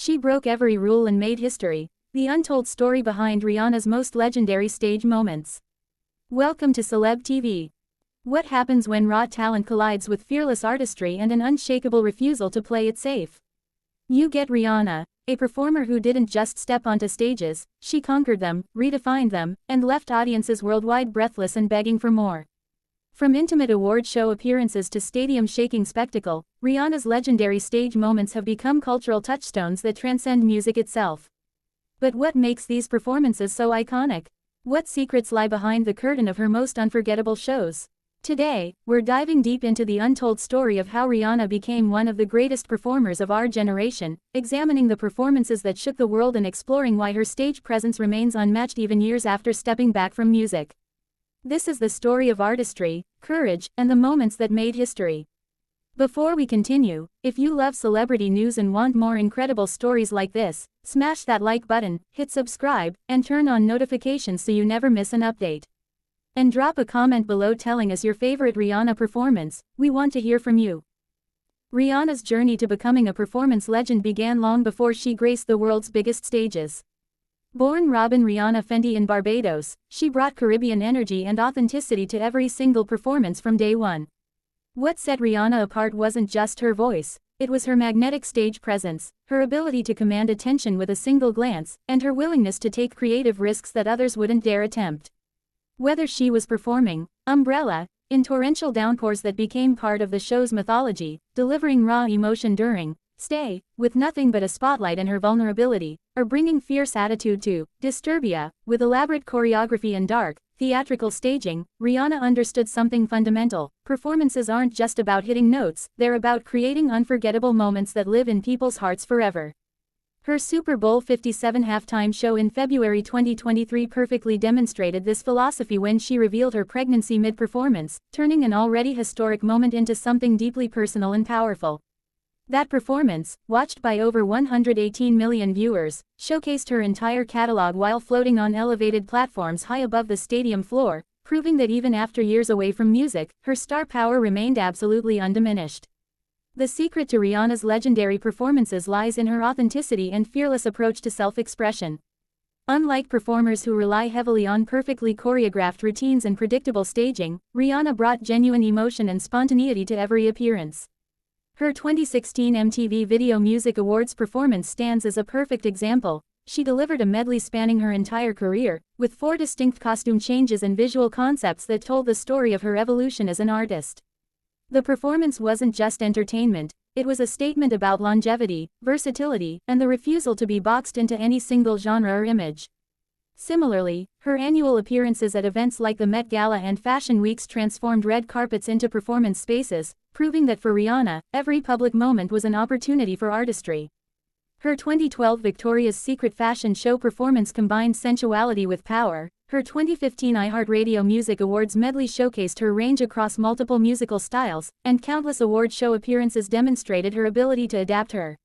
She broke every rule and made history. The untold story behind Rihanna's most legendary stage moments. Welcome to Celeb TV. What happens when raw talent collides with fearless artistry and an unshakable refusal to play it safe? You get Rihanna, a performer who didn't just step onto stages, she conquered them, redefined them, and left audiences worldwide breathless and begging for more. From intimate award show appearances to stadium-shaking spectacle, Rihanna's legendary stage moments have become cultural touchstones that transcend music itself. But what makes these performances so iconic? What secrets lie behind the curtain of her most unforgettable shows? Today, we're diving deep into the untold story of how Rihanna became one of the greatest performers of our generation, examining the performances that shook the world and exploring why her stage presence remains unmatched even years after stepping back from music. This is the story of artistry, courage, and the moments that made history. Before we continue, if you love celebrity news and want more incredible stories like this, smash that like button, hit subscribe, and turn on notifications so you never miss an update. And drop a comment below telling us your favorite Rihanna performance. We want to hear from you. Rihanna's journey to becoming a performance legend began long before she graced the world's biggest stages. Born Robin Rihanna Fenty in Barbados, she brought Caribbean energy and authenticity to every single performance from day one. What set Rihanna apart wasn't just her voice, it was her magnetic stage presence, her ability to command attention with a single glance, and her willingness to take creative risks that others wouldn't dare attempt. Whether she was performing Umbrella in torrential downpours that became part of the show's mythology, delivering raw emotion during Stay, with nothing but a spotlight and her vulnerability, or bringing fierce attitude to Disturbia, with elaborate choreography and dark, theatrical staging, Rihanna understood something fundamental. Performances aren't just about hitting notes, they're about creating unforgettable moments that live in people's hearts forever. Her Super Bowl 57 halftime show in February 2023 perfectly demonstrated this philosophy when she revealed her pregnancy mid-performance, turning an already historic moment into something deeply personal and powerful. That performance, watched by over 118 million viewers, showcased her entire catalog while floating on elevated platforms high above the stadium floor, proving that even after years away from music, her star power remained absolutely undiminished. The secret to Rihanna's legendary performances lies in her authenticity and fearless approach to self-expression. Unlike performers who rely heavily on perfectly choreographed routines and predictable staging, Rihanna brought genuine emotion and spontaneity to every appearance. Her 2016 MTV Video Music Awards performance stands as a perfect example. She delivered a medley spanning her entire career, with 4 distinct costume changes and visual concepts that told the story of her evolution as an artist. The performance wasn't just entertainment, it was a statement about longevity, versatility, and the refusal to be boxed into any single genre or image. Similarly, her annual appearances at events like the Met Gala and Fashion Weeks transformed red carpets into performance spaces, proving that for Rihanna, every public moment was an opportunity for artistry. Her 2012 Victoria's Secret fashion show performance combined sensuality with power. Her 2015 iHeartRadio Music Awards medley showcased her range across multiple musical styles, and countless award show appearances demonstrated her ability to adapt her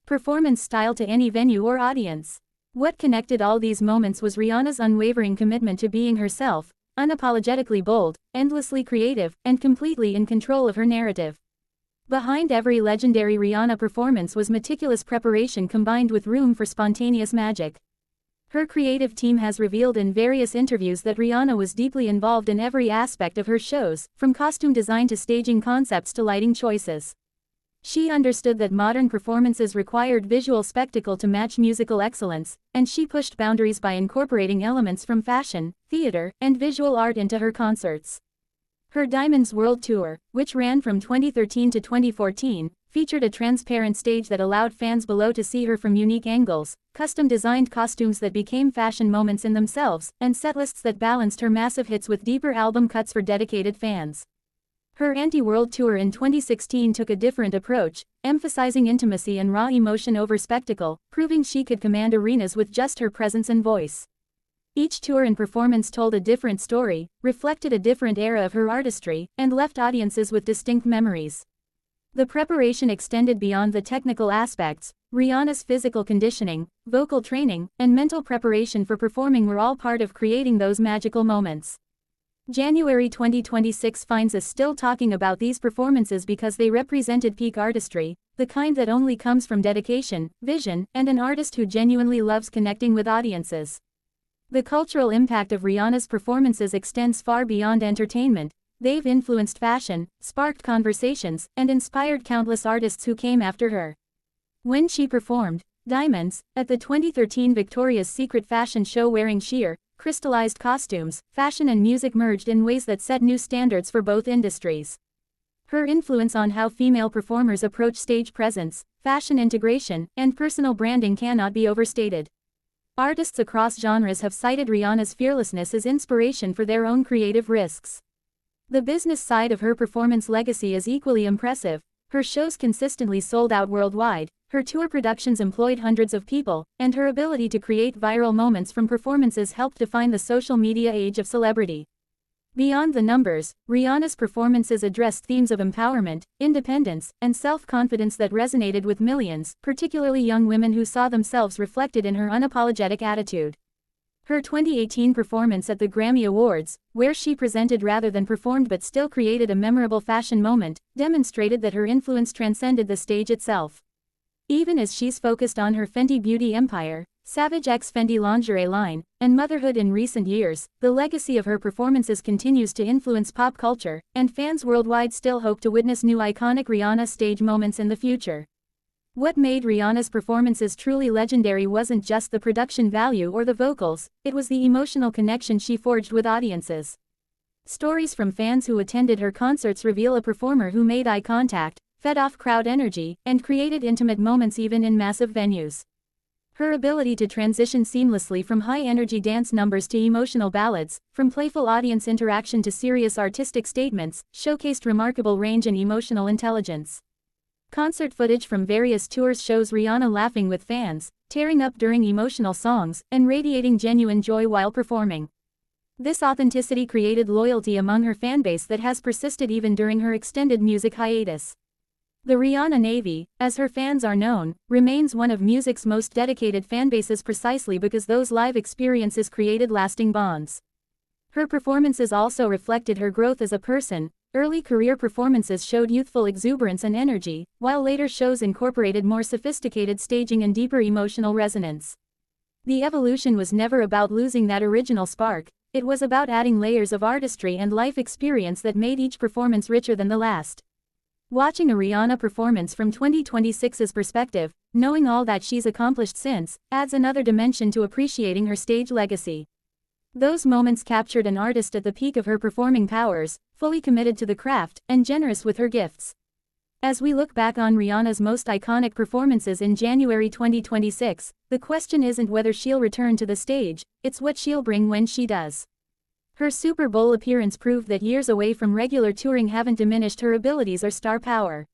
performance style to any venue or audience. What connected all these moments was Rihanna's unwavering commitment to being herself, unapologetically bold, endlessly creative, and completely in control of her narrative. Behind every legendary Rihanna performance was meticulous preparation combined with room for spontaneous magic. Her creative team has revealed in various interviews that Rihanna was deeply involved in every aspect of her shows, from costume design to staging concepts to lighting choices. She understood that modern performances required visual spectacle to match musical excellence, and she pushed boundaries by incorporating elements from fashion, theater, and visual art into her concerts. Her Diamonds World Tour, which ran from 2013 to 2014, featured a transparent stage that allowed fans below to see her from unique angles, custom-designed costumes that became fashion moments in themselves, and setlists that balanced her massive hits with deeper album cuts for dedicated fans. Her Anti-World Tour in 2016 took a different approach, emphasizing intimacy and raw emotion over spectacle, proving she could command arenas with just her presence and voice. Each tour and performance told a different story, reflected a different era of her artistry, and left audiences with distinct memories. The preparation extended beyond the technical aspects. Rihanna's physical conditioning, vocal training, and mental preparation for performing were all part of creating those magical moments. January 2026 finds us still talking about these performances because they represented peak artistry, the kind that only comes from dedication, vision, and an artist who genuinely loves connecting with audiences. The cultural impact of Rihanna's performances extends far beyond entertainment. They've influenced fashion, sparked conversations, and inspired countless artists who came after her. When she performed Diamonds at the 2013 Victoria's Secret fashion show wearing sheer, crystallized costumes, fashion and music merged in ways that set new standards for both industries. Her influence on how female performers approach stage presence, fashion integration, and personal branding cannot be overstated. Artists across genres have cited Rihanna's fearlessness as inspiration for their own creative risks. The business side of her performance legacy is equally impressive. Her shows consistently sold out worldwide, her tour productions employed hundreds of people, and her ability to create viral moments from performances helped define the social media age of celebrity. Beyond the numbers, Rihanna's performances addressed themes of empowerment, independence, and self-confidence that resonated with millions, particularly young women who saw themselves reflected in her unapologetic attitude. Her 2018 performance at the Grammy Awards, where she presented rather than performed but still created a memorable fashion moment, demonstrated that her influence transcended the stage itself. Even as she's focused on her Fenty beauty empire, Savage X Fenty lingerie line, and motherhood in recent years, the legacy of her performances continues to influence pop culture, and fans worldwide still hope to witness new iconic Rihanna stage moments in the future. What made Rihanna's performances truly legendary wasn't just the production value or the vocals, it was the emotional connection she forged with audiences. Stories from fans who attended her concerts reveal a performer who made eye contact, fed off crowd energy, and created intimate moments even in massive venues. Her ability to transition seamlessly from high-energy dance numbers to emotional ballads, from playful audience interaction to serious artistic statements, showcased remarkable range and emotional intelligence. Concert footage from various tours shows Rihanna laughing with fans, tearing up during emotional songs, and radiating genuine joy while performing. This authenticity created loyalty among her fanbase that has persisted even during her extended music hiatus. The Rihanna Navy, as her fans are known, remains one of music's most dedicated fanbases precisely because those live experiences created lasting bonds. Her performances also reflected her growth as a person. Early career performances showed youthful exuberance and energy, while later shows incorporated more sophisticated staging and deeper emotional resonance. The evolution was never about losing that original spark, it was about adding layers of artistry and life experience that made each performance richer than the last. Watching a Rihanna performance from 2026's perspective, knowing all that she's accomplished since, adds another dimension to appreciating her stage legacy. Those moments captured an artist at the peak of her performing powers, fully committed to the craft, and generous with her gifts. As we look back on Rihanna's most iconic performances in January 2026, the question isn't whether she'll return to the stage, it's what she'll bring when she does. Her Super Bowl appearance proved that years away from regular touring haven't diminished her abilities or star power.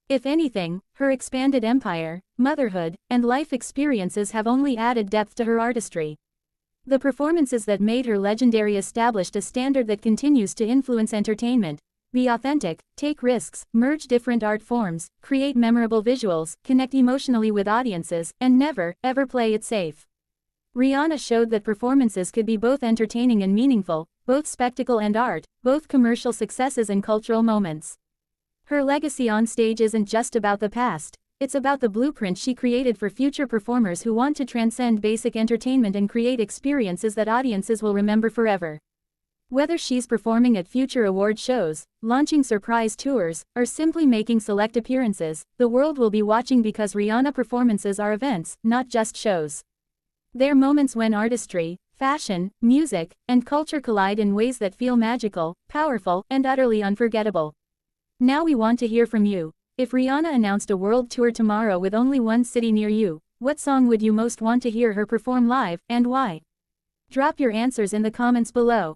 If anything, her expanded empire, motherhood, and life experiences have only added depth to her artistry. The performances that made her legendary established a standard that continues to influence entertainment. Be authentic, take risks, merge different art forms, create memorable visuals, connect emotionally with audiences, and never, ever play it safe. Rihanna showed that performances could be both entertaining and meaningful, both spectacle and art, both commercial successes and cultural moments. Her legacy on stage isn't just about the past, it's about the blueprint she created for future performers who want to transcend basic entertainment and create experiences that audiences will remember forever. Whether she's performing at future award shows, launching surprise tours, or simply making select appearances, the world will be watching because Rihanna performances are events, not just shows. They're moments when artistry, fashion, music, and culture collide in ways that feel magical, powerful, and utterly unforgettable. Now we want to hear from you. If Rihanna announced a world tour tomorrow with only one city near you, what song would you most want to hear her perform live, and why? Drop your answers in the comments below.